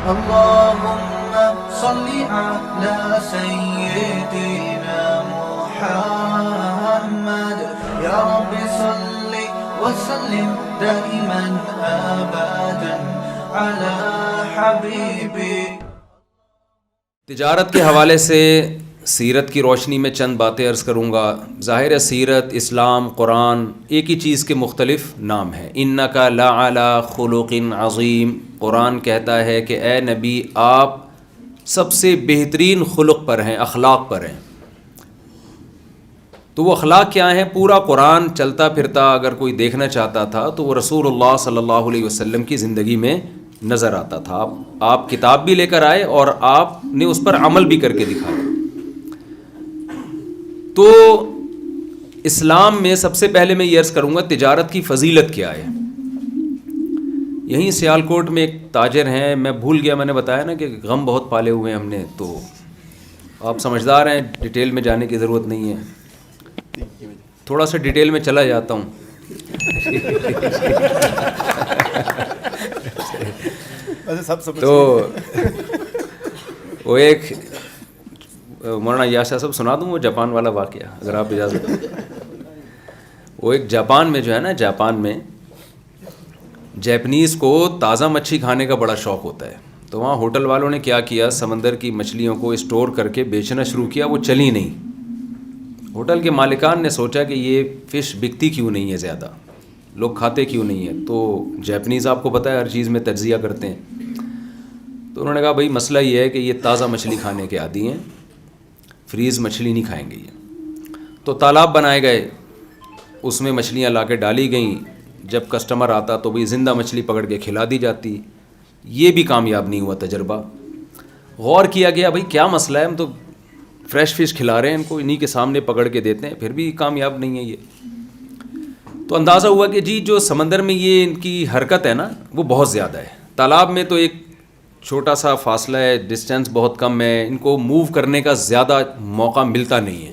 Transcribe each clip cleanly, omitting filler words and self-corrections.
اللهم صل على سيدنا محمد يا رب صل وسلم دائما ابدا على حبيبي. تجارت کے حوالے سے سیرت کی روشنی میں چند باتیں عرض کروں گا. ظاہر ہے سیرت، اسلام، قرآن ایک ہی چیز کے مختلف نام ہیں. انک لعلی خلق عظیم. قرآن کہتا ہے کہ اے نبی آپ سب سے بہترین خلق پر ہیں، اخلاق پر ہیں. تو وہ اخلاق کیا ہیں؟ پورا قرآن چلتا پھرتا اگر کوئی دیکھنا چاہتا تھا تو وہ رسول اللہ صلی اللہ علیہ وسلم کی زندگی میں نظر آتا تھا. آپ کتاب بھی لے کر آئے اور آپ نے اس پر عمل بھی کر کے دکھایا. تو اسلام میں سب سے پہلے میں یہ عرض کروں گا تجارت کی فضیلت کیا ہے. یہیں سیالکوٹ میں ایک تاجر ہیں، میں بھول گیا، میں نے بتایا نا کہ غم بہت پالے ہوئے ہیں ہم نے، تو آپ سمجھدار ہیں، ڈیٹیل میں جانے کی ضرورت نہیں ہے. تھوڑا سا ڈیٹیل میں چلا جاتا ہوں. تو وہ ایک مولانا یاسر صاحب سنا دوں وہ جاپان والا واقعہ اگر آپ اجازت دیں. وہ ایک جاپان میں جو ہے نا، جاپان میں جیپنیز کو تازہ مچھلی کھانے کا بڑا شوق ہوتا ہے. تو وہاں ہوٹل والوں نے کیا کیا، سمندر کی مچھلیوں کو اسٹور کر کے بیچنا شروع کیا. وہ چلی نہیں. ہوٹل کے مالکان نے سوچا کہ یہ فش بکتی کیوں نہیں ہے، زیادہ لوگ کھاتے کیوں نہیں ہیں. تو جیپنیز آپ کو پتہ ہے ہر چیز میں تجزیہ کرتے ہیں. تو انہوں نے کہا بھائی مسئلہ یہ ہے کہ یہ تازہ مچھلی کھانے کے عادی ہیں، فریز مچھلی نہیں کھائیں گے یہ. تو تالاب بنائے گئے، اس میں مچھلیاں لا کے ڈالی گئیں. جب کسٹمر آتا تو بھئی زندہ مچھلی پکڑ کے کھلا دی جاتی. یہ بھی کامیاب نہیں ہوا تجربہ. غور کیا گیا بھئی کیا مسئلہ ہے، ہم تو فریش فش کھلا رہے ہیں ان کو، انہی کے سامنے پکڑ کے دیتے ہیں، پھر بھی کامیاب نہیں ہے یہ. تو اندازہ ہوا کہ جی جو سمندر میں یہ ان کی حرکت ہے نا وہ بہت زیادہ ہے. تالاب میں تو ایک چھوٹا سا فاصلہ ہے، ڈسٹینس بہت کم ہے، ان کو موو کرنے کا زیادہ موقع ملتا نہیں ہے.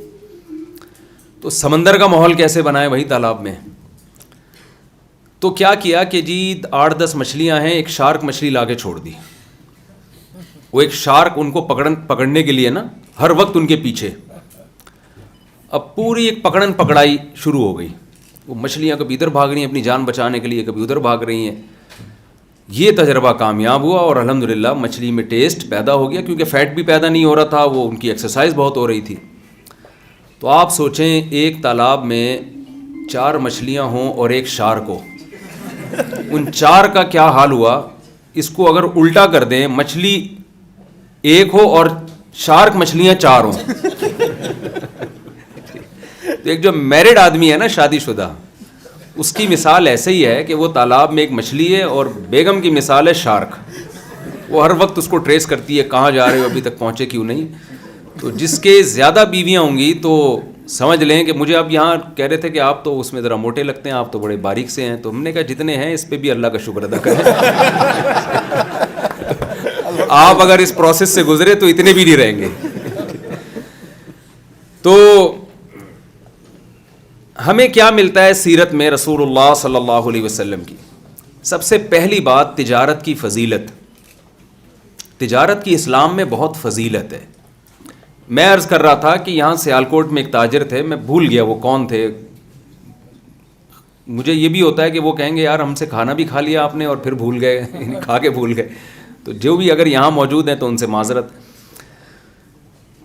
تو سمندر کا ماحول کیسے بنائے وہی تالاب میں. تو کیا کیا کہ جی 8-10 مچھلیاں ہیں، ایک شارک مچھلی لا کے چھوڑ دی. وہ ایک شارک ان کو پکڑنے کے لیے نا ہر وقت ان کے پیچھے. اب پوری ایک پکڑن پکڑائی شروع ہو گئی. وہ مچھلیاں کبھی ادھر بھاگ رہی ہیں اپنی جان بچانے کے لیے، کبھی ادھر بھاگ رہی ہیں. یہ تجربہ کامیاب ہوا اور الحمدللہ مچھلی میں ٹیسٹ پیدا ہو گیا، کیونکہ فیٹ بھی پیدا نہیں ہو رہا تھا، وہ ان کی ایکسرسائز بہت ہو رہی تھی. تو آپ سوچیں ایک تالاب میں 4 مچھلیاں ہوں اور ایک شارک ہو، ان 4 کا کیا حال ہوا. اس کو اگر الٹا کر دیں، مچھلی ایک ہو اور شارک مچھلیاں 4 ہوں. ایک جو میرڈ آدمی ہے نا، شادی شدہ، اس کی مثال ایسے ہی ہے کہ وہ تالاب میں ایک مچھلی ہے اور بیگم کی مثال ہے شارک. وہ ہر وقت اس کو ٹریس کرتی ہے، کہاں جا رہے ہو، ابھی تک پہنچے کیوں نہیں. تو جس کے زیادہ بیویاں ہوں گی تو سمجھ لیں کہ مجھے اب یہاں کہہ رہے تھے کہ آپ تو اس میں ذرا موٹے لگتے ہیں، آپ تو بڑے باریک سے ہیں. تو ہم نے کہا جتنے ہیں اس پہ بھی اللہ کا شکر ادا کریں. آپ اگر اس پروسیس سے گزرے تو اتنے بھی نہیں رہیں گے. تو ہمیں کیا ملتا ہے سیرت میں رسول اللہ صلی اللہ علیہ وسلم کی؟ سب سے پہلی بات تجارت کی فضیلت. تجارت کی اسلام میں بہت فضیلت ہے. میں عرض کر رہا تھا کہ یہاں سیالکوٹ میں ایک تاجر تھے، میں بھول گیا وہ کون تھے. مجھے یہ بھی ہوتا ہے کہ وہ کہیں گے یار ہم سے کھانا بھی کھا لیا آپ نے اور پھر بھول گئے، کھا کے بھول گئے. تو جو بھی اگر یہاں موجود ہیں تو ان سے معذرت.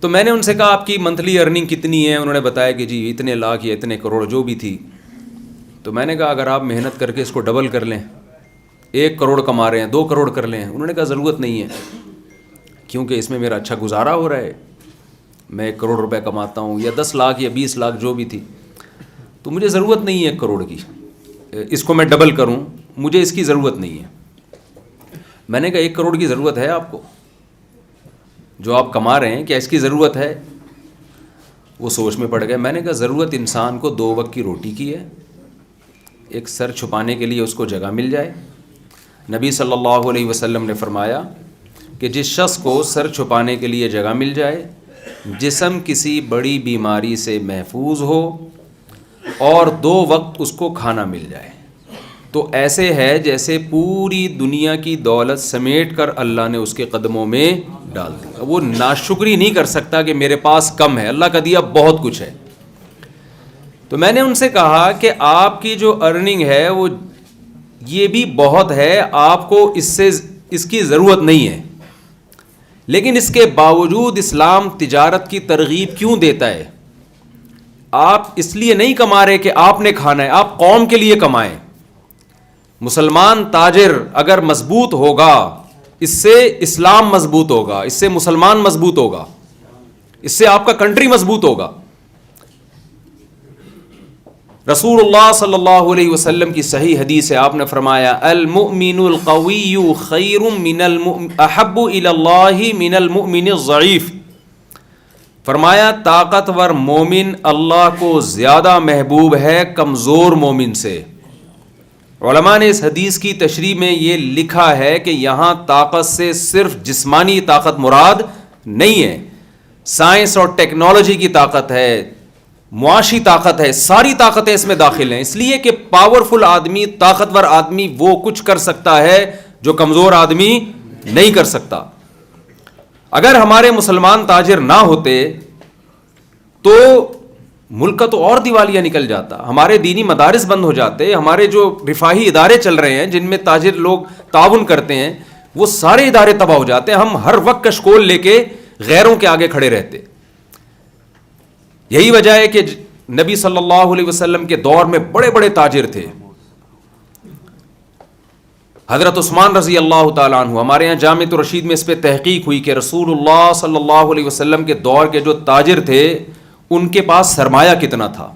تو میں نے ان سے کہا آپ کی منتھلی ارننگ کتنی ہے؟ انہوں نے بتایا کہ جی اتنے لاکھ یا اتنے کروڑ جو بھی تھی. تو میں نے کہا اگر آپ محنت کر کے اس کو ڈبل کر لیں، 1 کروڑ کما رہے ہیں 2 کروڑ کر لیں. انہوں نے کہا ضرورت نہیں ہے، کیونکہ اس میں میرا اچھا گزارا ہو رہا ہے، میں 1 کروڑ روپے کماتا ہوں یا 10 لاکھ یا 20 لاکھ جو بھی تھی، تو مجھے ضرورت نہیں ہے 1 کروڑ کی، اس کو میں ڈبل کروں، مجھے اس کی ضرورت نہیں ہے. میں نے کہا 1 کروڑ کی ضرورت ہے آپ کو جو آپ کما رہے ہیں، کیا اس کی ضرورت ہے؟ وہ سوچ میں پڑ گئے. میں نے کہا ضرورت انسان کو 2 وقت کی روٹی کی ہے، ایک سر چھپانے کے لیے اس کو جگہ مل جائے. نبی صلی اللہ علیہ وسلم نے فرمایا کہ جس شخص کو سر چھپانے کے لیے جگہ مل جائے، جسم کسی بڑی بیماری سے محفوظ ہو اور 2 وقت اس کو کھانا مل جائے، تو ایسے ہے جیسے پوری دنیا کی دولت سمیٹ کر اللہ نے اس کے قدموں میں ڈال دیا. وہ ناشکری نہیں کر سکتا کہ میرے پاس کم ہے, اللہ کا دیا بہت کچھ ہے. تو میں نے ان سے کہا کہ آپ کی جو ارننگ ہے وہ یہ بھی بہت ہے, آپ کو اس کی ضرورت نہیں ہے, لیکن اس کے باوجود اسلام تجارت کی ترغیب کیوں دیتا ہے؟ آپ اس لیے نہیں کما رہے کہ آپ نے کھانا ہے, آپ قوم کے لیے کمائیں. مسلمان تاجر اگر مضبوط ہوگا, اس سے اسلام مضبوط ہوگا, اس سے مسلمان مضبوط ہوگا, اس سے آپ کا کنٹری مضبوط ہوگا. رسول اللہ صلی اللہ علیہ وسلم کی صحیح حدیث ہے, آپ نے فرمایا المؤمن القوی خیر احب الی اللہ من المؤمن الضعیف. فرمایا طاقتور مومن اللہ کو زیادہ محبوب ہے کمزور مومن سے. علماء نے اس حدیث کی تشریح میں یہ لکھا ہے کہ یہاں طاقت سے صرف جسمانی طاقت مراد نہیں ہے, سائنس اور ٹیکنالوجی کی طاقت ہے, معاشی طاقت ہے, ساری طاقتیں اس میں داخل ہیں. اس لیے کہ پاورفل آدمی, طاقتور آدمی وہ کچھ کر سکتا ہے جو کمزور آدمی نہیں کر سکتا. اگر ہمارے مسلمان تاجر نہ ہوتے تو ملک کا تو اور دیوالیہ نکل جاتا, ہمارے دینی مدارس بند ہو جاتے, ہمارے جو رفاہی ادارے چل رہے ہیں جن میں تاجر لوگ تعاون کرتے ہیں وہ سارے ادارے تباہ ہو جاتے, ہم ہر وقت کشکول لے کے غیروں کے آگے کھڑے رہتے. یہی وجہ ہے کہ نبی صلی اللہ علیہ وسلم کے دور میں بڑے بڑے تاجر تھے. حضرت عثمان رضی اللہ تعالیٰ عنہ, ہمارے یہاں جامع الرشید میں اس پہ تحقیق ہوئی کہ رسول اللہ صلی اللہ علیہ وسلم کے دور کے جو تاجر تھے ان کے پاس سرمایہ کتنا تھا,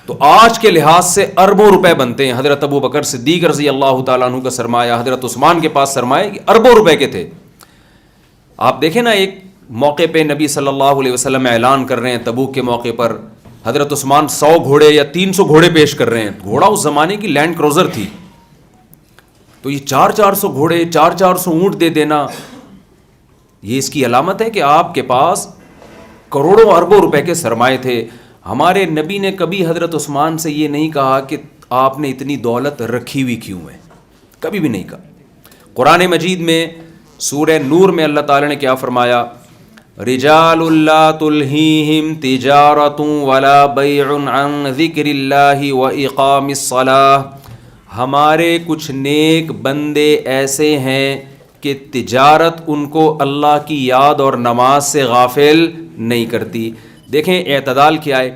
تو آج کے لحاظ سے اربوں روپے بنتے ہیں. حضرت ابو بکر صدیق رضی اللہ تعالیٰ عنہ کا سرمایہ, حضرت عثمان کے پاس سرمایہ اربوں روپے کے تھے. آپ دیکھیں نا, ایک موقع پہ نبی صلی اللہ علیہ وسلم اعلان کر رہے ہیں تبوک کے موقع پر, حضرت عثمان 100 گھوڑے یا 300 گھوڑے پیش کر رہے ہیں. گھوڑا اس زمانے کی لینڈ کروزر تھی, تو یہ 400 گھوڑے 400 اونٹ دے دینا, یہ اس کی علامت ہے کہ آپ کے پاس کروڑوں اربوں روپے کے سرمائے تھے. ہمارے نبی نے کبھی حضرت عثمان سے یہ نہیں کہا کہ آپ نے اتنی دولت رکھی ہوئی کیوں ہے, کبھی بھی نہیں کہا. قرآن مجید میں سورہ نور میں اللہ تعالی نے کیا فرمایا, رجال لا تلہیہم تجارت ولا بیع عن ذکر اللہ واقام الصلاۃ. ہمارے کچھ نیک بندے ایسے ہیں کہ تجارت ان کو اللہ کی یاد اور نماز سے غافل نہیں کرتی. دیکھیں اعتدال کیا ہے,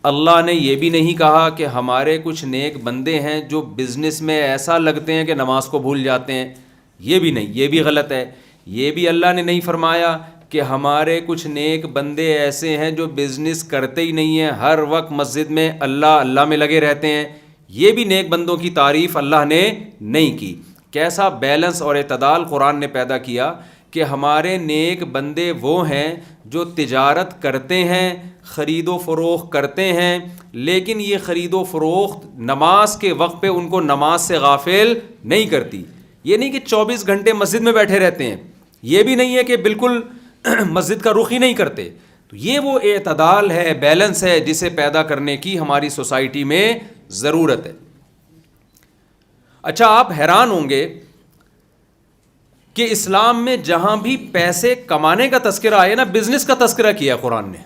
اللہ نے یہ بھی نہیں کہا کہ ہمارے کچھ نیک بندے ہیں جو بزنس میں ایسا لگتے ہیں کہ نماز کو بھول جاتے ہیں, یہ بھی نہیں, یہ بھی غلط ہے. یہ بھی اللہ نے نہیں فرمایا کہ ہمارے کچھ نیک بندے ایسے ہیں جو بزنس کرتے ہی نہیں ہیں, ہر وقت مسجد میں اللہ اللہ میں لگے رہتے ہیں. یہ بھی نیک بندوں کی تعریف اللہ نے نہیں کی. کیسا بیلنس اور اعتدال قرآن نے پیدا کیا کہ ہمارے نیک بندے وہ ہیں جو تجارت کرتے ہیں, خرید و فروخت کرتے ہیں, لیکن یہ خرید و فروخت نماز کے وقت پہ ان کو نماز سے غافل نہیں کرتی. یہ نہیں کہ 24 گھنٹے مسجد میں بیٹھے رہتے ہیں, یہ بھی نہیں ہے کہ بالکل مسجد کا رخ ہی نہیں کرتے. تو یہ وہ اعتدال ہے, بیلنس ہے جسے پیدا کرنے کی ہماری سوسائٹی میں ضرورت ہے. اچھا, آپ حیران ہوں گے کہ اسلام میں جہاں بھی پیسے کمانے کا تذکرہ آیا نا, بزنس کا تذکرہ کیا قرآن نے,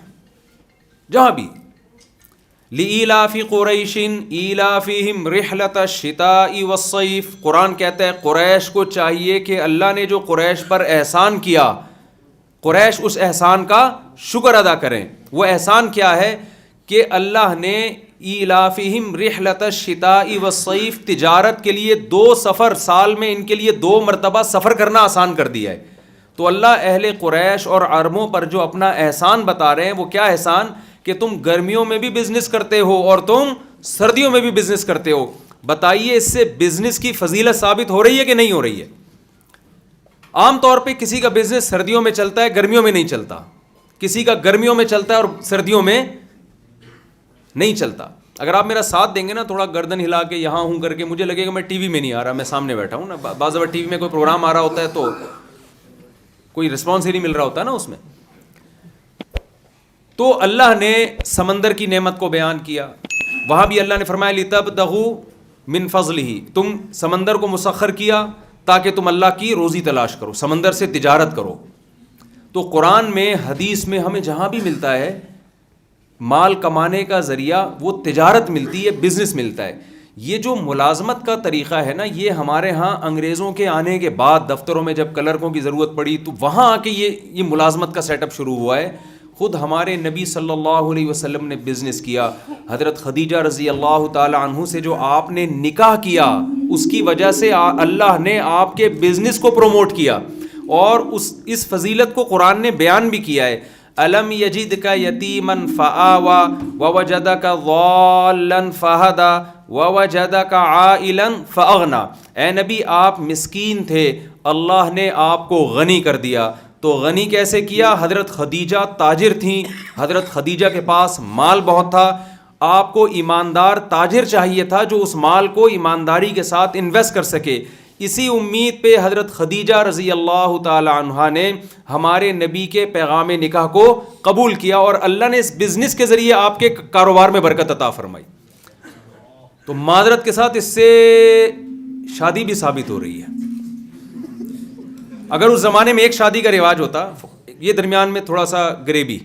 جہاں بھی. لِإِيلَافِ قُرَيْشٍ إِيلَافِهِمْ رِحْلَةَ الشِّتَاءِ وَالصَّيْفِ. قرآن کہتا ہے قریش کو چاہیے کہ اللہ نے جو قریش پر احسان کیا, قریش اس احسان کا شکر ادا کریں. وہ احسان کیا ہے کہ اللہ نے ایلافہم رحلۃ الشتاء والصیف, تجارت کے لیے 2 سفر سال میں ان کے لیے 2 مرتبہ سفر کرنا آسان کر دیا ہے. تو اللہ اہل قریش اور عربوں پر جو اپنا احسان بتا رہے ہیں, وہ کیا احسان کہ تم گرمیوں میں بھی بزنس کرتے ہو اور تم سردیوں میں بھی بزنس کرتے ہو. بتائیے اس سے بزنس کی فضیلت ثابت ہو رہی ہے کہ نہیں ہو رہی ہے؟ عام طور پہ کسی کا بزنس سردیوں میں چلتا ہے, گرمیوں میں نہیں چلتا. کسی کا گرمیوں میں چلتا ہے اور سردیوں میں نہیں چلتا. اگر آپ میرا ساتھ دیں گے نا, تھوڑا گردن ہلا کے یہاں ہوں کر کے, مجھے لگے گا میں ٹی وی میں نہیں آ رہا, میں سامنے بیٹھا ہوں نا. بعض دفعہ ٹی وی میں کوئی پروگرام آ رہا ہوتا ہے تو کوئی رسپانس ہی نہیں مل رہا ہوتا نا اس میں. تو اللہ نے سمندر کی نعمت کو بیان کیا, وہاں بھی اللہ نے فرمایا لِتَبْتَغُوا من فضلہ، تم سمندر کو مسخر کیا تاکہ تم اللہ کی روزی تلاش کرو، سمندر سے تجارت کرو. تو قرآن میں حدیث میں ہمیں جہاں بھی ملتا ہے مال کمانے کا ذریعہ وہ تجارت ملتی ہے، بزنس ملتا ہے. یہ جو ملازمت کا طریقہ ہے نا، یہ ہمارے ہاں انگریزوں کے آنے کے بعد دفتروں میں جب کلرکوں کی ضرورت پڑی تو وہاں آ کے یہ ملازمت کا سیٹ اپ شروع ہوا ہے. خود ہمارے نبی صلی اللہ علیہ وسلم نے بزنس کیا. حضرت خدیجہ رضی اللہ تعالی عنہ سے جو آپ نے نکاح کیا، اس کی وجہ سے اللہ نے آپ کے بزنس کو پروموٹ کیا، اور اس فضیلت کو قرآن نے بیان بھی کیا ہے. الم یجدک یتیما فآوی ووجدک ضالا فہدی ووجدک عائلا فاغنی. اے نبی آپ مسکین تھے، اللہ نے آپ کو غنی کر دیا. تو غنی کیسے کیا؟ حضرت خدیجہ تاجر تھیں، حضرت خدیجہ کے پاس مال بہت تھا. آپ کو ایماندار تاجر چاہیے تھا جو اس مال کو ایمانداری کے ساتھ انویسٹ کر سکے. اسی امید پہ حضرت خدیجہ رضی اللہ تعالی عنہا نے ہمارے نبی کے پیغام نکاح کو قبول کیا، اور اللہ نے اس بزنس کے ذریعے آپ کے کاروبار میں برکت عطا فرمائی. تو معذرت کے ساتھ اس سے شادی بھی ثابت ہو رہی ہے. اگر اس زمانے میں ایک شادی کا رواج ہوتا، یہ درمیان میں تھوڑا سا گریوی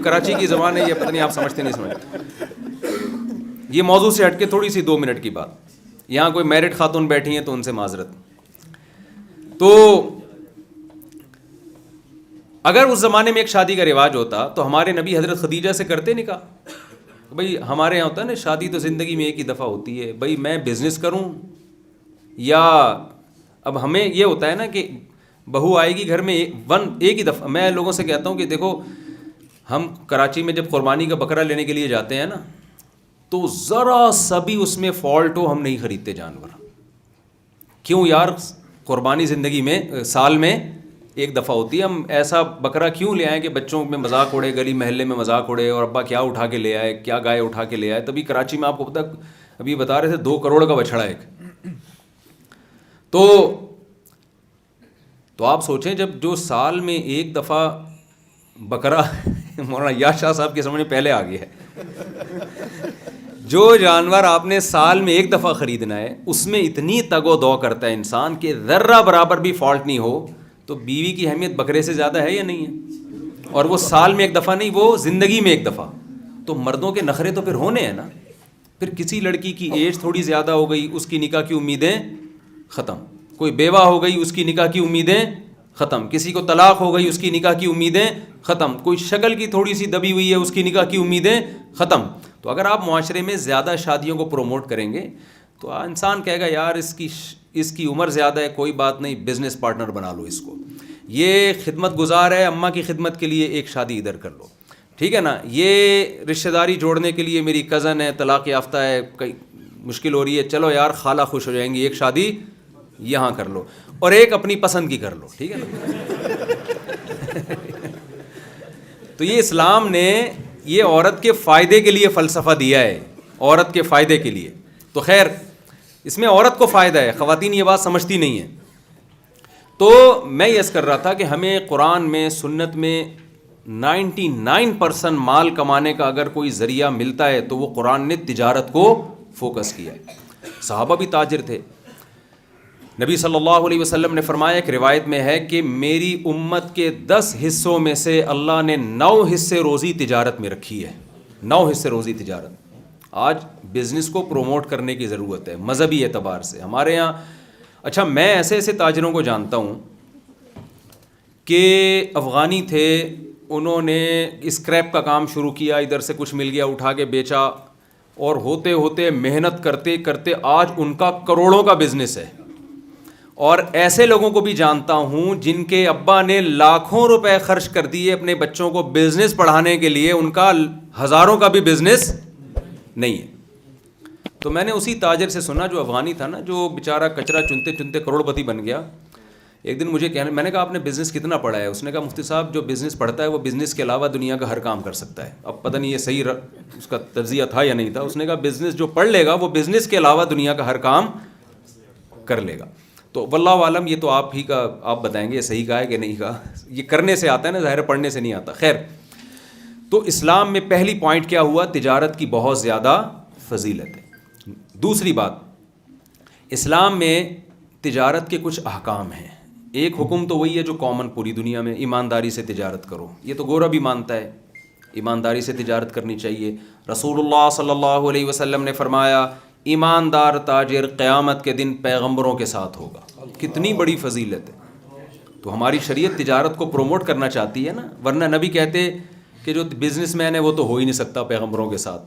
کراچی کی زبان ہے، یہ پتہ نہیں آپ سمجھتے نہیں سمجھتے، یہ موضوع سے ہٹ کے تھوڑی سی 2 منٹ کی بات. یہاں کوئی میرڈ خاتون بیٹھی ہیں تو ان سے معذرت. تو اگر اس زمانے میں ایک شادی کا رواج ہوتا تو ہمارے نبی حضرت خدیجہ سے کرتے نکاح. بھائی ہمارے یہاں ہوتا ہے نا، شادی تو زندگی میں ایک ہی دفعہ ہوتی ہے، بھائی میں بزنس کروں یا اب ہمیں یہ ہوتا ہے نا کہ بہو آئے گی گھر میں ایک ہی دفعہ. میں لوگوں سے کہتا ہوں کہ دیکھو، ہم کراچی میں جب قربانی کا بکرا لینے کے لیے جاتے ہیں نا، تو ذرا سا بھی اس میں فالٹ ہو ہم نہیں خریدتے جانور. کیوں یار؟ قربانی زندگی میں سال میں ایک دفعہ ہوتی ہے، ہم ایسا بکرا کیوں لے آئیں کہ بچوں میں مذاق اڑے، گلی محلے میں مذاق اڑے، اور ابا کیا اٹھا کے لے آئے، کیا گائے اٹھا کے لے آئے. تبھی کراچی میں آپ کو پتہ، ابھی بتا رہے تھے 2 کروڑ کا بچھڑا ایک. تو آپ سوچیں، جب جو سال میں ایک دفعہ بکرا مولانا یاس شاہ صاحب کے سمجھ میں پہلے آ گیا ہے، جو جانور آپ نے سال میں ایک دفعہ خریدنا ہے اس میں اتنی تگ و دو کرتا ہے انسان کہ ذرہ برابر بھی فالٹ نہیں ہو، تو بیوی کی اہمیت بکرے سے زیادہ ہے یا نہیں ہے؟ اور وہ سال میں ایک دفعہ نہیں، وہ زندگی میں ایک دفعہ. تو مردوں کے نخرے تو پھر ہونے ہیں نا. پھر کسی لڑکی کی ایج تھوڑی زیادہ ہو گئی، اس کی نکاح کی امیدیں ختم. کوئی بیوہ ہو گئی، اس کی نکاح کی امیدیں ختم. کسی کو طلاق ہو گئی، اس کی نکاح کی امیدیں ختم. کوئی شکل کی تھوڑی سی دبی ہوئی ہے، اس کی نکاح کی امیدیں ختم. تو اگر آپ معاشرے میں زیادہ شادیوں کو پروموٹ کریں گے تو انسان کہے گا یار اس کی عمر زیادہ ہے، کوئی بات نہیں، بزنس پارٹنر بنا لو اس کو. یہ خدمت گزار ہے، اماں کی خدمت کے لیے ایک شادی ادھر کر لو، ٹھیک ہے نا. یہ رشتہ داری جوڑنے کے لیے میری کزن ہے، طلاق یافتہ ہے، کئی مشکل ہو رہی ہے، چلو یار خالہ خوش ہو جائیں گی، ایک شادی یہاں کر لو، اور ایک اپنی پسند کی کر لو، ٹھیک ہے نا. تو یہ اسلام نے یہ عورت کے فائدے کے لیے فلسفہ دیا ہے، عورت کے فائدے کے لیے. تو خیر اس میں عورت کو فائدہ ہے، خواتین یہ بات سمجھتی نہیں ہیں. تو میں یہ عرض کر رہا تھا کہ ہمیں قرآن میں، سنت میں 99% مال کمانے کا اگر کوئی ذریعہ ملتا ہے تو وہ قرآن نے تجارت کو فوکس کیا ہے. صحابہ بھی تاجر تھے. نبی صلی اللہ علیہ وسلم نے فرمایا، ایک روایت میں ہے کہ میری امت کے 10 حصوں میں سے اللہ نے 9 حصے روزی تجارت میں رکھی ہے. 9 حصے روزی تجارت. آج بزنس کو پروموٹ کرنے کی ضرورت ہے مذہبی اعتبار سے. ہمارے یہاں اچھا، میں ایسے تاجروں کو جانتا ہوں کہ افغانی تھے، انہوں نے اسکریپ کا کام شروع کیا، ادھر سے کچھ مل گیا اٹھا کے بیچا، اور ہوتے ہوتے محنت کرتے کرتے آج ان کا کروڑوں کا بزنس ہے. اور ایسے لوگوں کو بھی جانتا ہوں جن کے ابا نے لاکھوں روپے خرچ کر دیے اپنے بچوں کو بزنس پڑھانے کے لیے، ان کا ہزاروں کا بھی بزنس نہیں ہے. تو میں نے اسی تاجر سے سنا جو افغانی تھا نا، جو بیچارہ کچرا چنتے چنتے کروڑ پتی بن گیا. ایک دن مجھے کہنے، میں نے کہا آپ نے بزنس کتنا پڑھا ہے؟ اس نے کہا مفتی صاحب جو بزنس پڑھتا ہے وہ بزنس کے علاوہ دنیا کا ہر کام کر سکتا ہے. اب پتہ نہیں یہ صحیح اس کا تجزیہ تھا یا نہیں تھا. اس نے کہا بزنس جو پڑھ لے گا وہ بزنس کے علاوہ دنیا کا ہر کام کر لے گا. تو واللہ عالم، یہ تو آپ ہی کا، آپ بتائیں گے یہ صحیح کہا ہے کہ نہیں کہا. یہ کرنے سے آتا ہے نا، ظاہر پڑھنے سے نہیں آتا. خیر، تو اسلام میں پہلی پوائنٹ کیا ہوا؟ تجارت کی بہت زیادہ فضیلت ہے. دوسری بات، اسلام میں تجارت کے کچھ احکام ہیں. ایک حکم تو وہی ہے جو کامن پوری دنیا میں، ایمانداری سے تجارت کرو. یہ تو گورا بھی مانتا ہے ایمانداری سے تجارت کرنی چاہیے. رسول اللہ صلی اللہ علیہ وسلم نے فرمایا ایماندار تاجر قیامت کے دن پیغمبروں کے ساتھ ہوگا. کتنی بڑی فضیلت ہے. تو ہماری شریعت تجارت کو پروموٹ کرنا چاہتی ہے نا، ورنہ نبی کہتے کہ جو بزنس مین ہے وہ تو ہو ہی نہیں سکتا پیغمبروں کے ساتھ.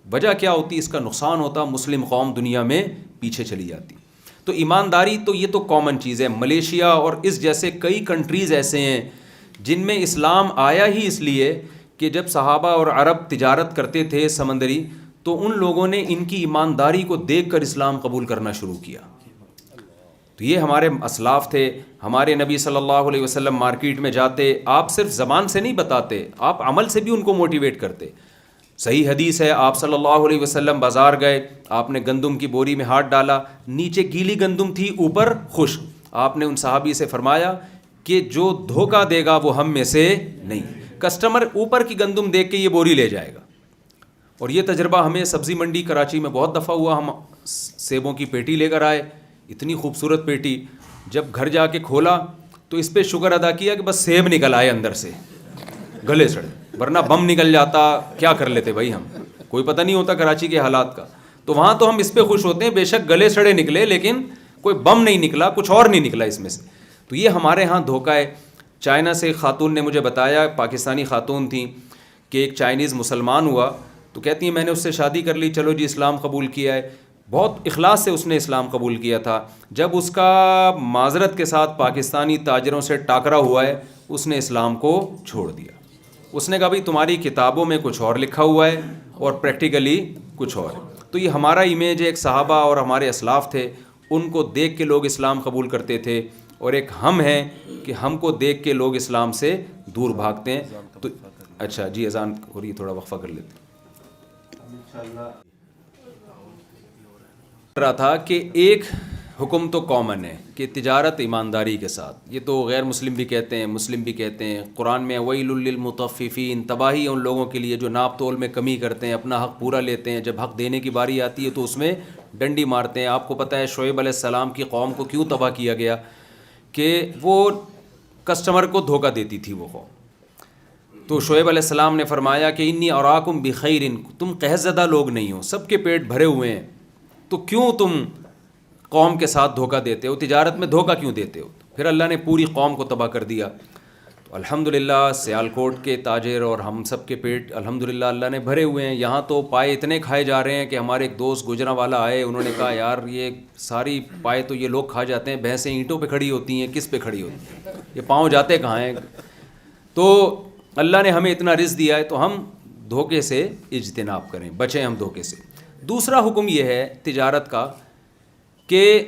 وجہ کیا ہوتی؟ اس کا نقصان ہوتا، مسلم قوم دنیا میں پیچھے چلی جاتی. تو ایمانداری تو یہ تو کامن چیز ہے. ملیشیا اور اس جیسے کئی کنٹریز ایسے ہیں جن میں اسلام آیا ہی اس لیے کہ جب صحابہ اور عرب تجارت کرتے تھے سمندری، تو ان لوگوں نے ان کی ایمانداری کو دیکھ کر اسلام قبول کرنا شروع کیا. تو یہ ہمارے اسلاف تھے. ہمارے نبی صلی اللہ علیہ وسلم مارکیٹ میں جاتے، آپ صرف زبان سے نہیں بتاتے، آپ عمل سے بھی ان کو موٹیویٹ کرتے. صحیح حدیث ہے، آپ صلی اللہ علیہ وسلم بازار گئے، آپ نے گندم کی بوری میں ہاتھ ڈالا، نیچے گیلی گندم تھی اوپر خشک. آپ نے ان صحابی سے فرمایا کہ جو دھوکہ دے گا وہ ہم میں سے نہیں. کسٹمر اوپر کی گندم دیکھ کے یہ بوری لے جائے گا. اور یہ تجربہ ہمیں سبزی منڈی کراچی میں بہت دفعہ ہوا. ہم سیبوں کی پیٹی لے کر آئے، اتنی خوبصورت پیٹی. جب گھر جا کے کھولا تو اس پہ شکر ادا کیا کہ بس سیب نکل آئے اندر سے گلے سڑے، ورنہ بم نکل جاتا کیا کر لیتے بھائی ہم. کوئی پتہ نہیں ہوتا کراچی کے حالات کا. تو وہاں تو ہم اس پہ خوش ہوتے ہیں، بے شک گلے سڑے نکلے لیکن کوئی بم نہیں نکلا، کچھ اور نہیں نکلا اس میں سے. تو یہ ہمارے ہاں دھوکہ ہے. چائنا سے خاتون نے مجھے بتایا، پاکستانی خاتون تھیں، کہ ایک چائنیز مسلمان ہوا تو کہتی ہیں میں نے اس سے شادی کر لی، چلو جی اسلام قبول کیا ہے. بہت اخلاص سے اس نے اسلام قبول کیا تھا. جب اس کا معذرت کے ساتھ پاکستانی تاجروں سے ٹاکرا ہوا ہے، اس نے اسلام کو چھوڑ دیا. اس نے کہا بھائی تمہاری کتابوں میں کچھ اور لکھا ہوا ہے اور پریکٹیکلی کچھ اور. تو یہ ہمارا امیج ہے. ایک صحابہ اور ہمارے اسلاف تھے، ان کو دیکھ کے لوگ اسلام قبول کرتے تھے، اور ایک ہم ہیں کہ ہم کو دیکھ کے لوگ اسلام سے دور بھاگتے ہیں. تو اچھا جی اذان ہو رہی ہے، تھوڑا وقفہ کر لیتے ہیں. رہا تھا کہ ایک حکم تو کامن ہے کہ تجارت ایمانداری کے ساتھ. یہ تو غیر مسلم بھی کہتے ہیں، مسلم بھی کہتے ہیں. قرآن میں ویل للمطففین، تباہی ان لوگوں کے لیے جو ناپ تول میں کمی کرتے ہیں، اپنا حق پورا لیتے ہیں، جب حق دینے کی باری آتی ہے تو اس میں ڈنڈی مارتے ہیں. آپ کو پتہ ہے شعیب علیہ السلام کی قوم کو کیوں تباہ کیا گیا؟ کہ وہ کسٹمر کو دھوکہ دیتی تھی وہ قوم. تو شعیب علیہ السلام نے فرمایا کہ انی اراکم بخیر، تم قحط زدہ لوگ نہیں ہو، سب کے پیٹ بھرے ہوئے ہیں، تو کیوں تم قوم کے ساتھ دھوکہ دیتے ہو، تجارت میں دھوکہ کیوں دیتے ہو؟ پھر اللہ نے پوری قوم کو تباہ کر دیا. تو الحمدللہ سیالکوٹ کے تاجر اور ہم سب کے پیٹ الحمدللہ اللہ نے بھرے ہوئے ہیں. یہاں تو پائے اتنے کھائے جا رہے ہیں کہ ہمارے ایک دوست گجرا والا آئے، انہوں نے کہا یار یہ ساری پائے تو یہ لوگ کھا جاتے ہیں، بھینسیں اینٹوں پہ کھڑی ہوتی ہیں، کس پہ کھڑی ہوتی ہیں، یہ پاؤں جاتے کہاں ہیں؟ تو اللہ نے ہمیں اتنا رزق دیا ہے تو ہم دھوکے سے اجتناب کریں، بچیں ہم دھوکے سے. دوسرا حکم یہ ہے تجارت کا کہ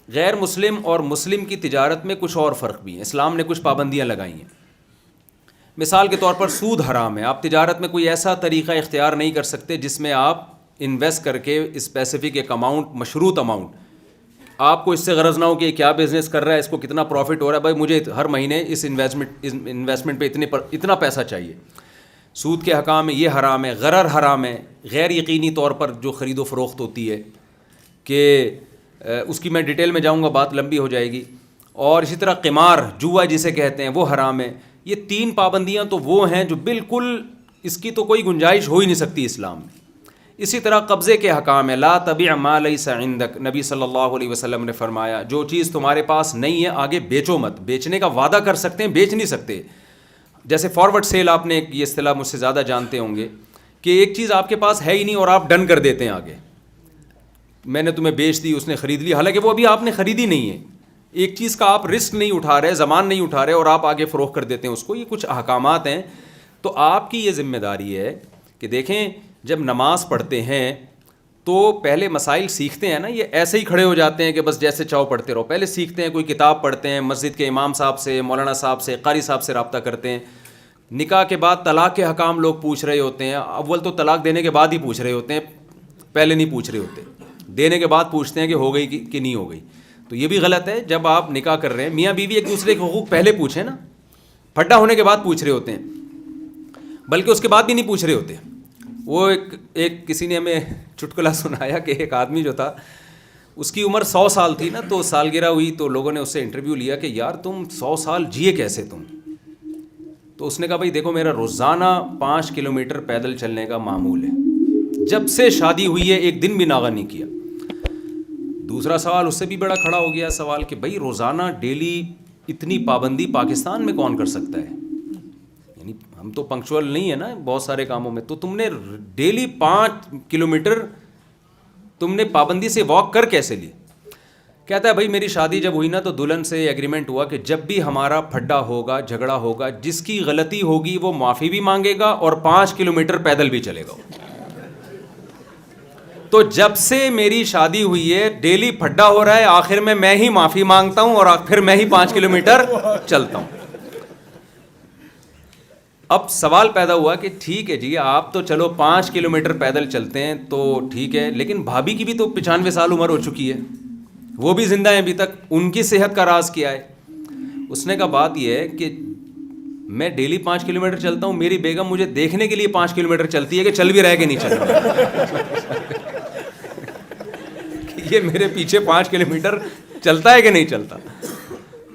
غیر مسلم اور مسلم کی تجارت میں کچھ اور فرق بھی ہیں. اسلام نے کچھ پابندیاں لگائی ہیں. مثال کے طور پر سود حرام ہے. آپ تجارت میں کوئی ایسا طریقہ اختیار نہیں کر سکتے جس میں آپ انویسٹ کر کے اسپیسیفک ایک اماؤنٹ، مشروط اماؤنٹ، آپ کو اس سے غرض نہ ہو کہ کیا بزنس کر رہا ہے، اس کو کتنا پروفٹ ہو رہا ہے، بھائی مجھے ہر مہینے اس انویسٹمنٹ پہ اتنا پیسہ چاہیے. سود کے حکام میں یہ حرام ہے. غرر حرام ہے، غیر یقینی طور پر جو خرید و فروخت ہوتی ہے، کہ اس کی میں ڈیٹیل میں جاؤں گا، بات لمبی ہو جائے گی. اور اسی طرح قمار، جوا جسے کہتے ہیں، وہ حرام ہے. یہ تین پابندیاں تو وہ ہیں جو بالکل اس کی تو کوئی گنجائش ہو ہی نہیں سکتی اسلام میں. اسی طرح قبضے کے حکام ہے. لا تبع ما لیس عندک، نبی صلی اللہ علیہ وسلم نے فرمایا جو چیز تمہارے پاس نہیں ہے آگے بیچو مت. بیچنے کا وعدہ کر سکتے ہیں، بیچ نہیں سکتے. جیسے فارورڈ سیل، آپ نے یہ اصطلاح مجھ سے زیادہ جانتے ہوں گے کہ ایک چیز آپ کے پاس ہے ہی نہیں اور آپ ڈن کر دیتے ہیں آگے، میں نے تمہیں بیچ دی، اس نے خرید لی، حالانکہ وہ ابھی آپ نے خریدی نہیں ہے. ایک چیز کا آپ رسک نہیں اٹھا رہے، زمان نہیں اٹھا رہے، اور آپ آگے فروخت کر دیتے ہیں اس کو. یہ کچھ احکامات ہیں. تو آپ کی یہ ذمہ داری ہے کہ دیکھیں جب نماز پڑھتے ہیں تو پہلے مسائل سیکھتے ہیں نا. یہ ایسے ہی کھڑے ہو جاتے ہیں کہ بس جیسے چاہو پڑھتے رہو. پہلے سیکھتے ہیں، کوئی کتاب پڑھتے ہیں، مسجد کے امام صاحب سے، مولانا صاحب سے، قاری صاحب سے رابطہ کرتے ہیں. نکاح کے بعد طلاق کے حکام لوگ پوچھ رہے ہوتے ہیں. اول تو طلاق دینے کے بعد ہی پوچھ رہے ہوتے ہیں، پہلے نہیں پوچھ رہے ہوتے. دینے کے بعد پوچھتے ہیں کہ ہو گئی کہ نہیں ہو گئی. تو یہ بھی غلط ہے. جب آپ نکاح کر رہے ہیں، میاں بیوی ایک دوسرے کے حقوق پہلے پوچھیں نا. پھڈا ہونے کے بعد پوچھ رہے ہوتے ہیں، بلکہ اس کے بعد بھی نہیں پوچھ رہے ہوتے. وہ ایک کسی نے ہمیں چٹکلا سنایا کہ ایک آدمی جو تھا اس کی عمر 100 سال تھی نا, تو سالگرہ ہوئی تو لوگوں نے اس سے انٹرویو لیا کہ یار تم 100 سال جیے کیسے تم؟ تو اس نے کہا بھائی دیکھو میرا روزانہ 5 کلومیٹر پیدل چلنے کا معمول ہے, جب سے شادی ہوئی ہے ایک دن بھی ناغہ نہیں کیا. دوسرا سوال اس سے بھی بڑا کھڑا ہو گیا سوال کہ بھائی روزانہ ڈیلی اتنی پابندی پاکستان میں کون کر سکتا ہے؟ یعنی ہم تو پنکچوئل نہیں ہے نا بہت سارے کاموں میں, تو تم نے ڈیلی 5 کلومیٹر تم نے پابندی سے واک کر کیسے لی؟ کہتا ہے بھائی میری شادی جب ہوئی نا تو دلہن سے ایگریمنٹ ہوا کہ جب بھی ہمارا پھڈا ہوگا, جھگڑا ہوگا, جس کی غلطی ہوگی وہ معافی بھی مانگے گا اور 5 کلومیٹر پیدل بھی چلے گا. تو جب سے میری شادی ہوئی ہے ڈیلی پھڈا ہو رہا ہے, آخر میں ہی معافی مانگتا ہوں اور پھر میں ہی 5 کلومیٹر چلتا ہوں. اب سوال پیدا ہوا کہ ٹھیک ہے جی آپ تو چلو 5 کلومیٹر پیدل چلتے ہیں تو ٹھیک ہے, لیکن بھابھی کی بھی تو 95 سال عمر ہو چکی ہے, وہ بھی زندہ ہیں ابھی تک, ان کی صحت کا راز کیا ہے؟ اس نے کہا بات یہ ہے کہ میں ڈیلی 5 کلومیٹر چلتا ہوں, میری بیگم مجھے دیکھنے کے لیے 5 کلومیٹر چلتی ہے کہ چل بھی رہے کہ نہیں چل رہا, یہ میرے پیچھے 5 کلومیٹر چلتا ہے کہ نہیں چلتا.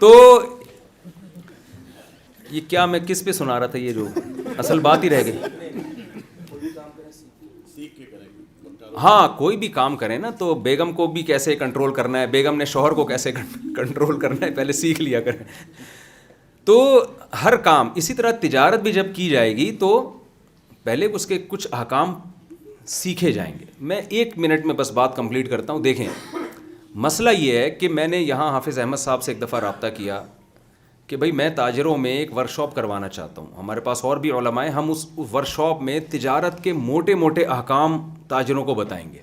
تو یہ کیا میں کس پہ سنا رہا تھا, یہ جو اصل بات ہی رہ گئی. ہاں کوئی بھی کام کریں نا تو بیگم کو بھی کیسے کنٹرول کرنا ہے, بیگم نے شوہر کو کیسے کنٹرول کرنا ہے, پہلے سیکھ لیا کریں. تو ہر کام اسی طرح تجارت بھی جب کی جائے گی تو پہلے اس کے کچھ احکام سیکھے جائیں گے. میں 1 منٹ میں بس بات کمپلیٹ کرتا ہوں. دیکھیں مسئلہ یہ ہے کہ میں نے یہاں حافظ احمد صاحب سے ایک دفعہ رابطہ کیا کہ بھائی میں تاجروں میں ایک ورکشاپ کروانا چاہتا ہوں, ہمارے پاس اور بھی علماء ہیں, ہم اس ورکشاپ میں تجارت کے موٹے موٹے احکام تاجروں کو بتائیں گے,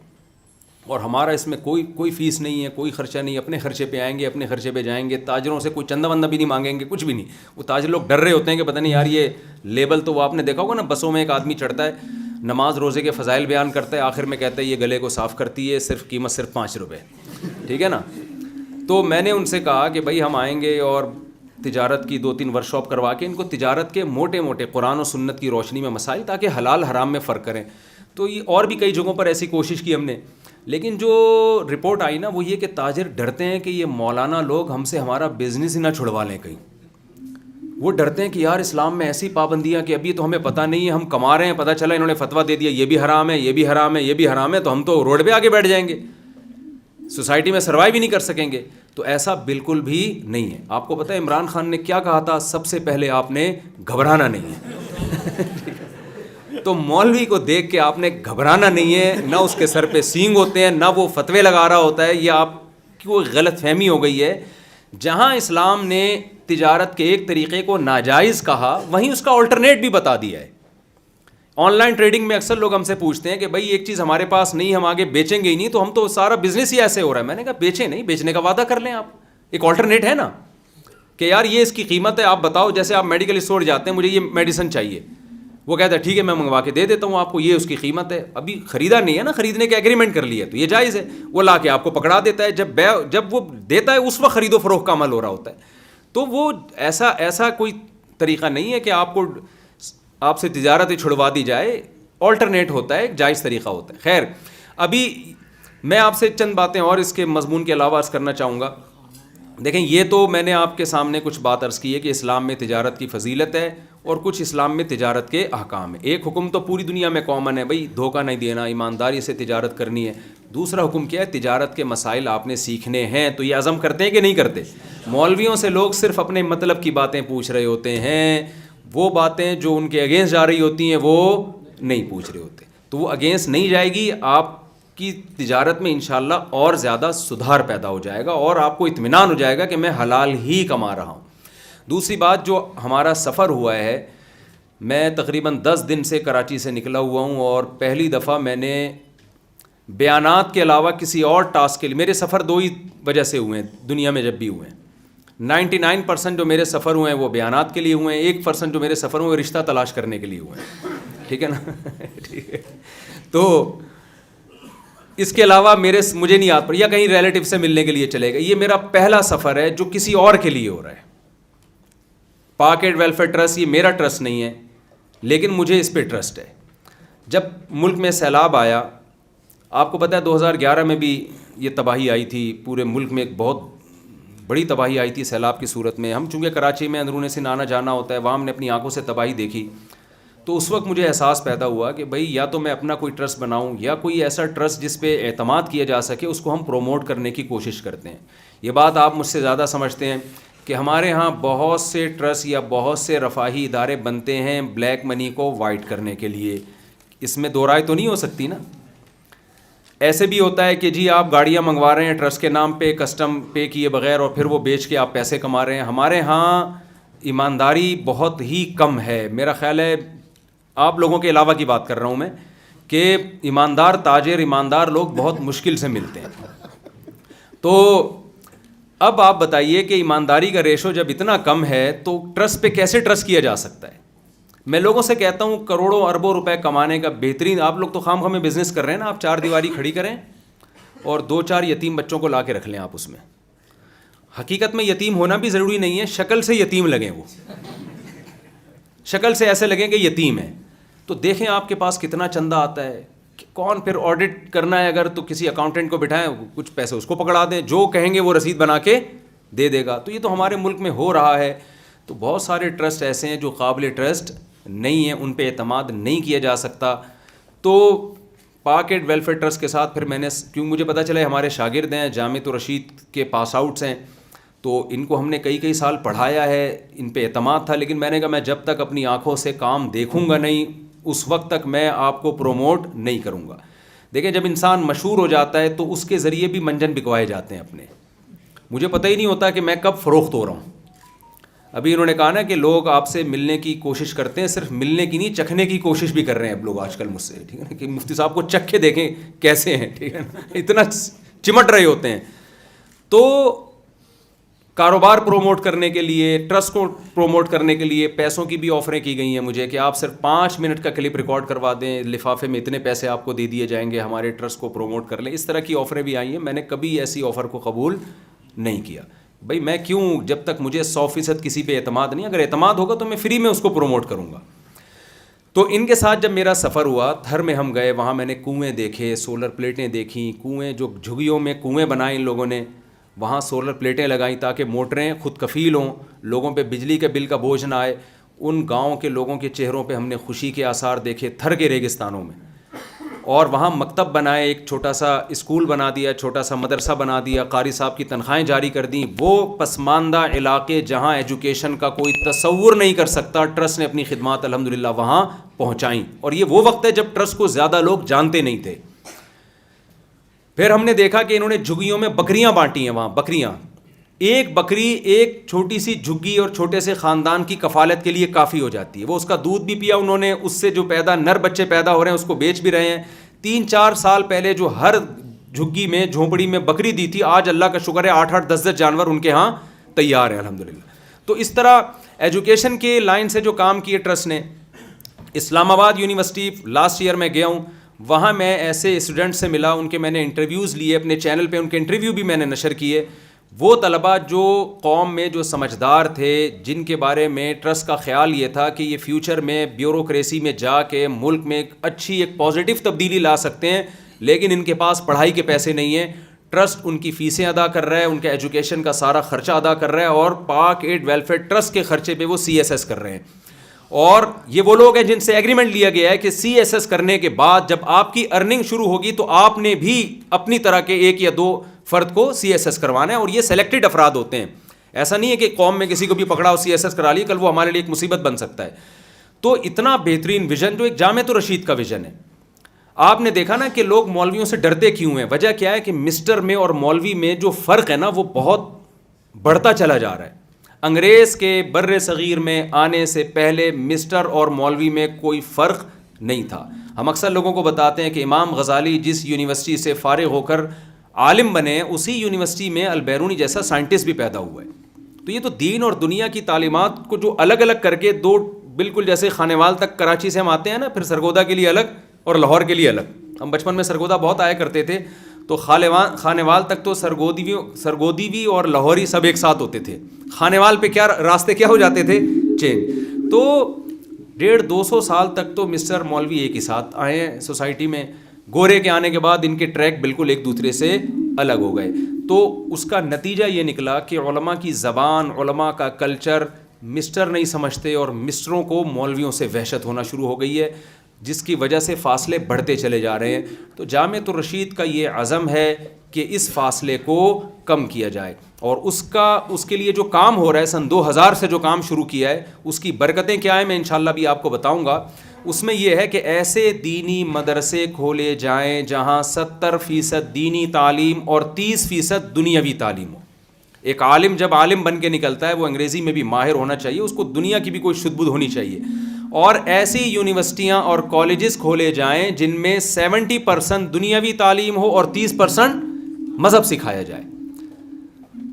اور ہمارا اس میں کوئی فیس نہیں ہے, کوئی خرچہ نہیں, اپنے خرچے پہ آئیں گے, اپنے خرچے پہ جائیں گے, تاجروں سے کوئی چندہ وندہ بھی نہیں مانگیں گے, کچھ بھی نہیں. وہ تاجر لوگ ڈر رہے ہوتے ہیں کہ پتہ نہیں یار یہ لیبل, تو وہ آپ نے دیکھا ہوگا نا بسوں میں ایک آدمی چڑھتا ہے, نماز روزے کے فضائل بیان کرتا ہے, آخر میں کہتا ہے یہ گلے کو صاف کرتی ہے, صرف قیمت صرف 5 روپے, ٹھیک ہے نا. تو میں نے ان سے کہا کہ بھائی ہم آئیں گے اور تجارت کی 2-3 ورکشاپ کروا کے ان کو تجارت کے موٹے موٹے قرآن و سنت کی روشنی میں مسائل, تاکہ حلال حرام میں فرق کریں. تو یہ اور بھی کئی جگہوں پر ایسی کوشش کی ہم نے, لیکن جو رپورٹ آئی نا وہ یہ کہ تاجر ڈرتے ہیں کہ یہ مولانا لوگ ہم سے ہمارا بزنس ہی نہ چھڑوا لیں کہیں. وہ ڈرتے ہیں کہ یار اسلام میں ایسی پابندیاں کہ ابھی تو ہمیں پتہ نہیں ہے, ہم کما رہے ہیں, پتہ چلا انہوں نے فتویٰ دے دیا یہ بھی حرام ہے, یہ بھی حرام ہے, یہ بھی حرام ہے, تو ہم تو روڈ پہ آگے بیٹھ جائیں گے, سوسائٹی میں سروائیو بھی نہیں کر سکیں گے. تو ایسا بالکل بھی نہیں ہے. آپ کو پتہ ہے عمران خان نے کیا کہا تھا, سب سے پہلے آپ نے گھبرانا نہیں ہے. تو مولوی کو دیکھ کے آپ نے گھبرانا نہیں ہے, نہ اس کے سر پہ سینگ ہوتے ہیں, نہ وہ فتوے لگا رہا ہوتا ہے. یہ آپ کی وہ غلط فہمی ہو گئی ہے. جہاں اسلام نے تجارت کے ایک طریقے کو ناجائز کہا, وہیں اس کا آلٹرنیٹ بھی بتا دیا ہے. آن لائن ٹریڈنگ میں اکثر لوگ ہم سے پوچھتے ہیں کہ بھائی ایک چیز ہمارے پاس نہیں, ہم آگے بیچیں گے ہی نہیں, تو ہم تو سارا بزنس ہی ایسے ہو رہا ہے. میں نے کہا بیچیں نہیں, بیچنے کا وعدہ کر لیں آپ, ایک آلٹرنیٹ ہے نا کہ یار یہ اس کی قیمت ہے, آپ بتاؤ. جیسے آپ میڈیکل اسٹور جاتے ہیں, مجھے یہ میڈیسن چاہیے, وہ کہتا ہے ٹھیک ہے میں منگوا کے دے دیتا ہوں آپ کو, یہ اس کی قیمت ہے. ابھی خریدا نہیں ہے نا, خریدنے کے ایگریمنٹ کر لیا تو یہ جائز ہے. وہ لا کے آپ کو پکڑا دیتا ہے, جب وہ دیتا ہے اس وقت خرید و فروخت کا عمل ہو رہا ہوتا ہے. تو وہ ایسا کوئی طریقہ نہیں ہے کہ آپ سے تجارت ہی چھڑوا دی جائے. آلٹرنیٹ ہوتا ہے, ایک جائز طریقہ ہوتا ہے. خیر, ابھی میں آپ سے چند باتیں اور اس کے مضمون کے علاوہ عرض کرنا چاہوں گا. دیکھیں یہ تو میں نے آپ کے سامنے کچھ بات عرض کی ہے کہ اسلام میں تجارت کی فضیلت ہے اور کچھ اسلام میں تجارت کے احکام ہیں. ایک حکم تو پوری دنیا میں کامن ہے, بھائی دھوکہ نہیں دینا, ایمانداری سے تجارت کرنی ہے. دوسرا حکم کیا ہے, تجارت کے مسائل آپ نے سیکھنے ہیں. تو یہ عزم کرتے ہیں کہ نہیں کرتے؟ مولویوں سے لوگ صرف اپنے مطلب کی باتیں پوچھ رہے ہوتے ہیں, وہ باتیں جو ان کے اگینسٹ جا رہی ہوتی ہیں وہ نہیں پوچھ رہے ہوتے. تو وہ اگینسٹ نہیں جائے گی, آپ کی تجارت میں انشاءاللہ اور زیادہ سدھار پیدا ہو جائے گا اور آپ کو اطمینان ہو جائے گا کہ میں حلال ہی کما رہا ہوں. دوسری بات, جو ہمارا سفر ہوا ہے, میں تقریباً 10 دن سے کراچی سے نکلا ہوا ہوں اور پہلی دفعہ میں نے بیانات کے علاوہ کسی اور ٹاسک کے لیے, میرے سفر 2 ہی وجہ سے ہوئے ہیں دنیا میں جب بھی ہوئے ہیں. 99% جو میرے سفر ہوئے ہیں وہ بیانات کے لیے ہوئے ہیں, 1% جو میرے سفر ہوئے رشتہ تلاش کرنے کے لیے ہوئے ہیں. ٹھیک ہے نا, ٹھیک ہے. تو اس کے علاوہ مجھے نہیں یاد پڑ, یا کہیں ریلیٹیو سے ملنے کے لیے چلے گئے. یہ میرا پہلا سفر ہے جو کسی اور کے لیے ہو رہا ہے. پاک ایڈ ویلفیئر ٹرسٹ یہ میرا ٹرسٹ نہیں ہے, لیکن مجھے اس پہ ٹرسٹ ہے. جب ملک میں سیلاب آیا، آپ کو پتہ ہے 2011 میں بھی یہ تباہی آئی تھی، پورے ملک میں ایک بہت بڑی تباہی آئی تھی سیلاب کی صورت میں. ہم چونکہ کراچی میں اندرون سندھ آنا جانا ہوتا ہے، وہاں ہم نے اپنی آنکھوں سے تباہی دیکھی. تو اس وقت مجھے احساس پیدا ہوا کہ بھائی یا تو میں اپنا کوئی ٹرسٹ بناؤں، یا کوئی ایسا ٹرسٹ جس پہ اعتماد کیا جا سکے اس کو ہم پروموٹ کرنے کی کوشش کرتے ہیں. یہ بات آپ مجھ سے زیادہ سمجھتے ہیں کہ ہمارے ہاں بہت سے ٹرسٹ یا بہت سے رفاہی ادارے بنتے ہیں بلیک منی کو وائٹ کرنے کے لیے. اس میں دو رائے تو نہیں ہو سکتی نا. ایسے بھی ہوتا ہے کہ جی آپ گاڑیاں منگوا رہے ہیں ٹرسٹ کے نام پہ کسٹم پے کیے بغیر، اور پھر وہ بیچ کے آپ پیسے کما رہے ہیں. ہمارے ہاں ایمانداری بہت ہی کم ہے. میرا خیال ہے آپ لوگوں کے علاوہ کی بات کر رہا ہوں میں، کہ ایماندار تاجر، ایماندار لوگ بہت مشکل سے ملتے ہیں. تو اب آپ بتائیے کہ ایمانداری کا ریشو جب اتنا کم ہے تو ٹرسٹ پہ کیسے ٹرسٹ کیا جا سکتا ہے؟ میں لوگوں سے کہتا ہوں کروڑوں اربوں روپے کمانے کا بہترین، آپ لوگ تو خام خواہ میں بزنس کر رہے ہیں نا، آپ 4 دیواری کھڑی کریں اور 2-4 یتیم بچوں کو لا کے رکھ لیں آپ اس میں. حقیقت میں یتیم ہونا بھی ضروری نہیں ہے، شکل سے یتیم لگیں، وہ شکل سے ایسے لگیں کہ یتیم ہے. تو دیکھیں آپ کے پاس کتنا چندہ آتا ہے. کون پھر آڈٹ کرنا ہے اگر تو کسی اکاؤنٹنٹ کو بٹھائیں، کچھ پیسے اس کو پکڑا دیں، جو کہیں گے وہ رسید بنا کے دے دے گا. تو یہ تو ہمارے ملک میں ہو رہا ہے. تو بہت سارے ٹرسٹ ایسے ہیں جو قابل ٹرسٹ نہیں ہیں، ان پہ اعتماد نہیں کیا جا سکتا. تو پاک ایڈ ویلفیئر ٹرسٹ کے ساتھ پھر میں نے، کیوں مجھے پتہ چلا ہمارے شاگرد ہیں جامعۃ الرشید کے پاس آؤٹس ہیں، تو ان کو ہم نے کئی سال پڑھایا ہے، ان پہ اعتماد تھا. لیکن میں نے کہا میں جب تک اپنی آنکھوں سے کام دیکھوں گا نہیں اس وقت تک میں آپ کو پروموٹ نہیں کروں گا. دیکھیں جب انسان مشہور ہو جاتا ہے تو اس کے ذریعے بھی منجن بکوائے جاتے ہیں اپنے. مجھے پتہ ہی نہیں ہوتا کہ میں کب فروخت ہو رہا ہوں. ابھی انہوں نے کہا نا کہ لوگ آپ سے ملنے کی کوشش کرتے ہیں، صرف ملنے کی نہیں چکھنے کی کوشش بھی کر رہے ہیں اب لوگ آج کل مجھ سے، ٹھیک ہے نا، کہ مفتی صاحب کو چکھ کے دیکھیں کیسے ہیں، ٹھیک ہے نا، اتنا چمٹ رہے ہوتے ہیں. تو کاروبار پروموٹ کرنے کے لیے، ٹرسٹ کو پروموٹ کرنے کے لیے پیسوں کی بھی آفریں کی گئی ہیں مجھے کہ آپ صرف 5 منٹ کا کلپ ریکارڈ کروا دیں، لفافے میں اتنے پیسے آپ کو دے دیے جائیں گے، ہمارے ٹرسٹ کو پروموٹ کر لیں. اس طرح کی آفریں بھی آئی ہیں. میں نے کبھی ایسی آفر کو قبول نہیں کیا. بھائی میں کیوں، جب تک مجھے 100% کسی پہ اعتماد نہیں، اگر اعتماد ہوگا تو میں فری میں اس کو پروموٹ کروں گا. تو ان کے ساتھ جب میرا سفر ہوا، تھر میں ہم گئے، وہاں میں نے کنویں دیکھے، سولر پلیٹیں دیکھیں، کنویں جو جھگیوں میں کنویں بنائے ان لوگوں نے، وہاں سولر پلیٹیں لگائیں تاکہ موٹریں خود کفیل ہوں، لوگوں پہ بجلی کے بل کا بوجھ نہ آئے. ان گاؤں کے لوگوں کے چہروں پہ ہم نے خوشی کے آثار دیکھے تھر کے ریگستانوں میں. اور وہاں مکتب بنائے، ایک چھوٹا سا اسکول بنا دیا، چھوٹا سا مدرسہ بنا دیا، قاری صاحب کی تنخواہیں جاری کر دیں. وہ پسماندہ علاقے جہاں ایجوکیشن کا کوئی تصور نہیں کر سکتا، ٹرسٹ نے اپنی خدمات الحمدللہ وہاں پہنچائیں. اور یہ وہ وقت ہے جب ٹرسٹ کو زیادہ لوگ جانتے نہیں تھے. پھر ہم نے دیکھا کہ انہوں نے جھگیوں میں بکریاں بانٹی ہیں. وہاں بکریاں، ایک بکری ایک چھوٹی سی جھگی اور چھوٹے سے خاندان کی کفالت کے لیے کافی ہو جاتی ہے. وہ اس کا دودھ بھی پیا انہوں نے، اس سے جو نر بچے پیدا ہو رہے ہیں اس کو بیچ بھی رہے ہیں. 3-4 سال پہلے جو ہر جھگی میں جھونپڑی میں بکری دی تھی، آج اللہ کا شکر ہے 8-8 10-10 جانور ان کے ہاں تیار ہیں الحمدللہ. تو اس طرح ایجوکیشن کے لائن سے جو کام کیے ٹرسٹ نے. اسلام آباد یونیورسٹی لاسٹ ایئر میں گیا ہوں، وہاں میں ایسے اسٹوڈنٹ سے ملا، ان کے میں نے انٹرویوز لیے، اپنے چینل پہ ان کے انٹرویو بھی میں نے نشر کیے. وہ طلباء جو قوم میں جو سمجھدار تھے، جن کے بارے میں ٹرسٹ کا خیال یہ تھا کہ یہ فیوچر میں بیوروکریسی میں جا کے ملک میں ایک اچھی ایک پازیٹیو تبدیلی لا سکتے ہیں، لیکن ان کے پاس پڑھائی کے پیسے نہیں ہیں. ٹرسٹ ان کی فیسیں ادا کر رہا ہے، ان کا ایجوکیشن کا سارا خرچہ ادا کر رہا ہے، اور پاک ایڈ ویلفیئر ٹرسٹ کے خرچے پہ وہ CSS کر رہے ہیں. اور یہ وہ لوگ ہیں جن سے ایگریمنٹ لیا گیا ہے کہ CSS کرنے کے بعد جب آپ کی ارننگ شروع ہوگی تو آپ نے بھی اپنی طرح کے 1 یا 2 فرد کو CSS کروانا ہے. اور یہ سلیکٹڈ افراد ہوتے ہیں، ایسا نہیں ہے کہ قوم میں کسی کو بھی پکڑا اور CSS کرا لی، کل وہ ہمارے لیے ایک مصیبت بن سکتا ہے. تو اتنا بہترین ویژن جو ایک جامعۃ الرشید کا ویژن ہے. آپ نے دیکھا نا کہ لوگ مولویوں سے ڈرتے کیوں ہیں؟ وجہ کیا ہے کہ مسٹر میں اور مولوی میں جو فرق ہے نا وہ بہت بڑھتا چلا جا رہا ہے. انگریز کے بر صغیر میں آنے سے پہلے مسٹر اور مولوی میں کوئی فرق نہیں تھا. ہم اکثر لوگوں کو بتاتے ہیں کہ امام غزالی جس یونیورسٹی سے فارغ ہو کر عالم بنے، اسی یونیورسٹی میں البیرونی جیسا سائنٹسٹ بھی پیدا ہوا ہے. تو یہ تو دین اور دنیا کی تعلیمات کو جو الگ الگ کر کے دو، بالکل جیسے خانیوال تک کراچی سے ہم آتے ہیں نا، پھر سرگودا کے لیے الگ اور لاہور کے لیے الگ. ہم بچپن میں سرگودا بہت آیا کرتے تھے، تو خانیوال تک تو سرگودیوی اور لاہوری سب ایک ساتھ ہوتے تھے. خانیوال پہ کیا راستے کیا ہو جاتے تھے؟ چینج. تو 150-200 سال تک تو مسٹر مولوی ایک ہی ساتھ آئے ہیں سوسائٹی میں. گورے کے آنے کے بعد ان کے ٹریک بالکل ایک دوسرے سے الگ ہو گئے. تو اس کا نتیجہ یہ نکلا کہ علماء کی زبان, علماء کا کلچر مسٹر نہیں سمجھتے, اور مسٹروں کو مولویوں سے وحشت ہونا شروع ہو گئی ہے, جس کی وجہ سے فاصلے بڑھتے چلے جا رہے ہیں. تو جامعۃ الرشید کا یہ عزم ہے کہ اس فاصلے کو کم کیا جائے, اور اس کے لیے جو کام ہو رہا ہے, سن 2000 سے جو کام شروع کیا ہے, اس کی برکتیں کیا ہیں میں انشاءاللہ بھی آپ کو بتاؤں گا. اس میں یہ ہے کہ ایسے دینی مدرسے کھولے جائیں جہاں 70% دینی تعلیم اور 30% دنیاوی تعلیم ہو. ایک عالم جب عالم بن کے نکلتا ہے وہ انگریزی میں بھی ماہر ہونا چاہیے, اس کو دنیا کی بھی کوئی شد بدھ ہونی چاہیے. اور ایسی یونیورسٹیاں اور کالجز کھولے جائیں جن میں 70% دنیاوی تعلیم ہو اور 30% مذہب سکھایا جائے.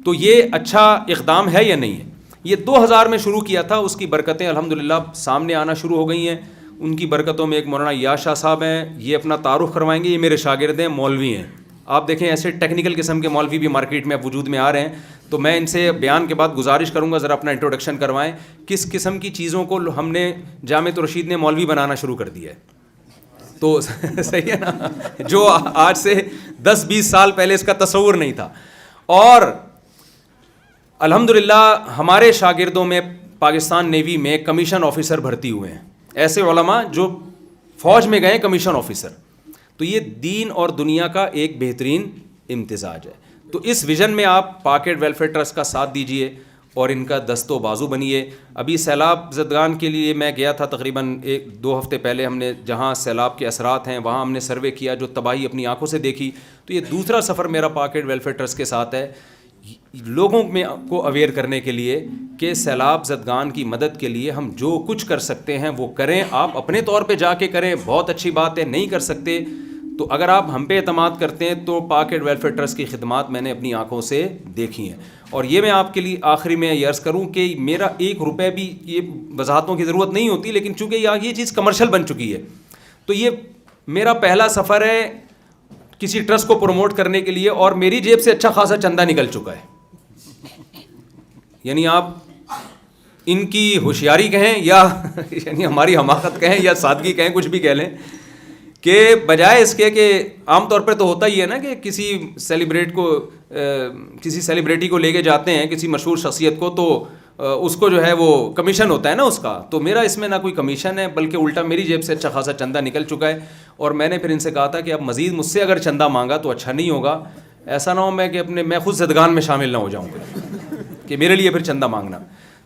تو یہ اچھا اقدام ہے یا نہیں ہے؟ یہ 2000 میں شروع کیا تھا, اس کی برکتیں الحمدللہ سامنے آنا شروع ہو گئی ہیں. ان کی برکتوں میں ایک مولانا یاز شاہ صاحب ہیں, یہ اپنا تعارف کروائیں گے. یہ میرے شاگرد ہیں, مولوی ہیں. آپ دیکھیں ایسے ٹیکنیکل قسم کے مولوی بھی مارکیٹ میں وجود میں آ رہے ہیں. تو میں ان سے بیان کے بعد گزارش کروں گا ذرا اپنا انٹروڈکشن کروائیں, کس قسم کی چیزوں کو ہم نے جامعۃ الرشید نے مولوی بنانا شروع کر دیا ہے. تو صحیح ہے نا, جو آج سے 10-20 سال پہلے اس کا تصور نہیں تھا. اور الحمدللہ ہمارے شاگردوں میں پاکستان نیوی میں کمیشن آفیسر بھرتی ہوئے ہیں, ایسے علماء جو فوج میں گئے کمیشن آفیسر. تو یہ دین اور دنیا کا ایک بہترین امتزاج ہے. تو اس ویژن میں آپ پاکٹ ویلفیئر ٹرسٹ کا ساتھ دیجئے اور ان کا دست و بازو بنیے. ابھی سیلاب زدگان کے لیے میں گیا تھا تقریباً 1-2 ہفتے پہلے. ہم نے جہاں سیلاب کے اثرات ہیں وہاں ہم نے سروے کیا, جو تباہی اپنی آنکھوں سے دیکھی. تو یہ دوسرا سفر میرا پاکٹ ویلفیئر ٹرسٹ کے ساتھ ہے, لوگوں میں کو اویئر کرنے کے لیے کہ سیلاب زدگان کی مدد کے لیے ہم جو کچھ کر سکتے ہیں وہ کریں. آپ اپنے طور پہ جا کے کریں, بہت اچھی بات ہے. نہیں کر سکتے تو اگر آپ ہم پہ اعتماد کرتے ہیں تو پاکٹ ویلفیئر ٹرسٹ کی خدمات میں نے اپنی آنکھوں سے دیکھی ہیں. اور یہ میں آپ کے لیے آخری میں یہ عرض کروں کہ میرا 1 روپے بھی, یہ وضاحتوں کی ضرورت نہیں ہوتی, لیکن چونکہ یہ چیز کمرشل بن چکی ہے تو یہ میرا پہلا سفر ہے کسی ٹرسٹ کو پروموٹ کرنے کے لیے, اور میری جیب سے اچھا خاصا چندہ نکل چکا ہے. یعنی آپ ان کی ہوشیاری کہیں یا یعنی ہماری حماقت کہیں یا سادگی کہیں, کچھ بھی کہہ لیں, کہ بجائے اس کے کہ عام طور پہ تو ہوتا ہی ہے نا کہ کسی سیلیبریٹی کو لے کے جاتے ہیں, کسی مشہور شخصیت کو, تو اس کو جو ہے وہ کمیشن ہوتا ہے نا اس کا. تو میرا اس میں نہ کوئی کمیشن ہے, بلکہ الٹا میری جیب سے اچھا خاصا چندہ نکل چکا ہے. اور میں نے پھر ان سے کہا تھا کہ اب مزید مجھ سے اگر چندہ مانگا تو اچھا نہیں ہوگا, ایسا نہ ہو میں خود زدگان میں شامل نہ ہو جاؤں کہ میرے لیے پھر چندہ مانگنا.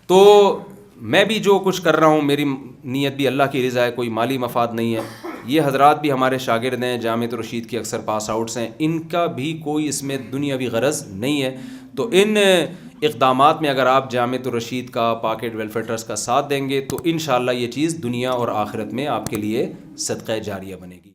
تو میں بھی جو کچھ کر رہا ہوں میری نیت بھی اللہ کی رضا ہے, کوئی مالی مفاد نہیں ہے. یہ حضرات بھی ہمارے شاگرد ہیں, جامعۃ الرشید کے اکثر پاس آؤٹس ہیں, ان کا بھی کوئی اس میں دنیاوی غرض نہیں ہے. تو ان اقدامات میں اگر آپ جامعۃ الرشید کا, پاکٹ ویلفیئر ٹرسٹ کا ساتھ دیں گے تو انشاءاللہ یہ چیز دنیا اور آخرت میں آپ کے لیے صدقہ جاریہ بنے گی.